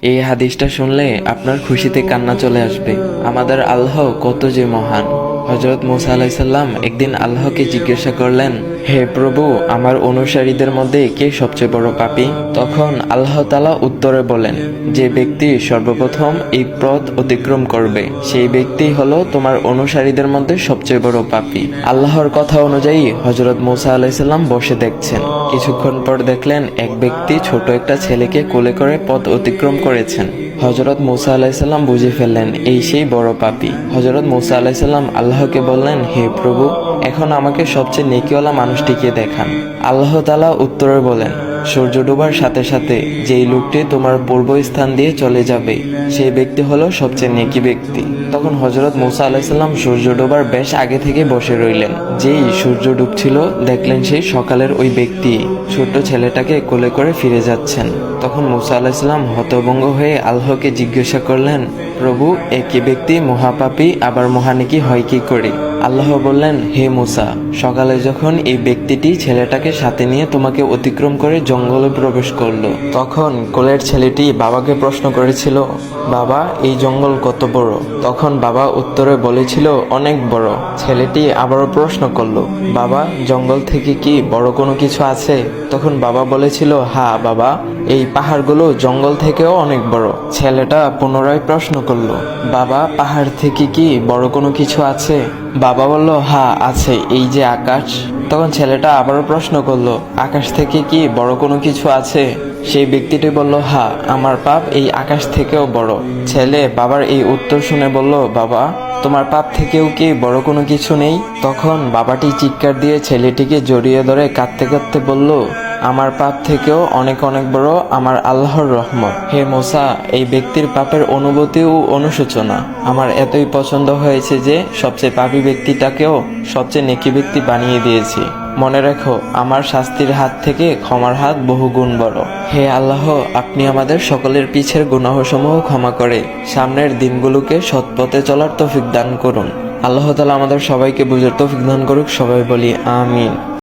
এই হাদিসটা শুনলে আপনার খুশিতে কান্না চলে আসবে। আমাদের আল্লাহ কত যে মহান। হযরত মুসা আলাইসাল্লাম একদিন আল্লাহকে জিজ্ঞাসা করলেন, হে প্রভু, আমার অনুসারীদের মধ্যে কে সবচেয়ে বড় পাপী? তখন আল্লাহ তাআলা উত্তরে বলেন, যে ব্যক্তি সর্বপ্রথম এই পথ অতিক্রম করবে সেই ব্যক্তি হলো তোমার অনুসারীদের মধ্যে সবচেয়ে বড় পাপী। আল্লাহর কথা অনুযায়ী হযরত মুসা আলাইসাল্লাম বসে দেখছেন। কিছুক্ষণ পর দেখলেন এক ব্যক্তি ছোট একটা ছেলেকে কোলে করে পথ অতিক্রম করেছেন। হযরত মুসা আলাইসাল্লাম বুঝে ফেললেন এই সেই বড় পাপী। হযরত মুসা আলাইসাল্লাম আল্লাহকে বললেন, হে প্রভু, এখন আমাকে সবচেয়ে নেকিওয়ালা মানুষটিকে দেখান। আল্লাহ তাআলা উত্তরে বলেন, সূর্য ডোবার সাথে সাথে যেই লোকটি তোমার পূর্ব স্থান দিয়ে চলে যাবে সেই ব্যক্তি হলো সবচেয়ে নেকি ব্যক্তি। তখন হযরত মুসা আলাইসাল্লাম সূর্য ডোবার বেশ আগে থেকে বসে রইলেন। যেই সূর্য ডুবছিল দেখলেন সেই সকালের ওই ব্যক্তি ছোট্ট ছেলেটাকে কোলে করে ফিরে যাচ্ছেন। তখন মুসা আলাইসাল্লাম হতভম্ব হয়ে আল্লাহকে জিজ্ঞাসা করলেন, প্রভু, একই ব্যক্তি মহাপাপী আবার মহানেকি হয় কি করে? আল্লাহ বললেন, হে মুসা, সকালে যখন এই ব্যক্তিটি ছেলেটাকে সাথে নিয়ে তোমাকে অতিক্রম করে জঙ্গলে প্রবেশ করলো, তখন কোলের ছেলেটি বাবাকে প্রশ্ন করেছিল, বাবা, এই জঙ্গল কত বড়? তখন বাবা উত্তরে বলেছিল, অনেক বড়। ছেলেটি আবারও প্রশ্ন করলো, বাবা, জঙ্গল থেকে কি বড় কোনো কিছু আছে? তখন বাবা বলেছিল, হ্যাঁ বাবা, এই পাহাড়গুলো জঙ্গল থেকেও অনেক বড়। ছেলেটা পুনরায় প্রশ্ন করলো, বাবা, পাহাড় থেকে কি বড় কোনো কিছু আছে? বাবা বলল, হ্যাঁ আছে, এই যে আকাশ। তখন ছেলেটা আবারও প্রশ্ন করলো, আকাশ থেকে কি বড় কোনো কিছু আছে? সেই ব্যক্তিটি বলল, হ্যাঁ, আমার পাপ এই আকাশ থেকেও বড়। ছেলে বাবার এই উত্তর শুনে বলল, বাবা, তোমার পাপ থেকেও কি বড় কোনো কিছু নেই? তখন বাবাটি চিৎকার দিয়ে ছেলেটিকে জড়িয়ে ধরে কাঁদতে কাঁদতে বলল, আমার পাপ থেকেও অনেক অনেক বড় আমার আল্লাহর রহমত। হে মুসা, এই ব্যক্তির পাপের অনুভূতি ও অনুশোচনা আমার এতই পছন্দ হয়েছে যে সবচেয়ে পাপী ব্যক্তিটাকেও সবচেয়ে নেকি ব্যক্তি বানিয়ে দিয়েছি। মনে রেখো, আমার শাস্তির হাত থেকে ক্ষমার হাত বহু গুণ বড়। হে আল্লাহ, আপনি আমাদের সকলের পিছের গুনাহসমূহ ক্ষমা করে সামনের দিনগুলোকে সৎপথে চলার তৌফিক দান করুন। আল্লাহ তাআলা আমাদের সবাইকে বুঝার তৌফিক দান করুক। সবাই বলি আমিন।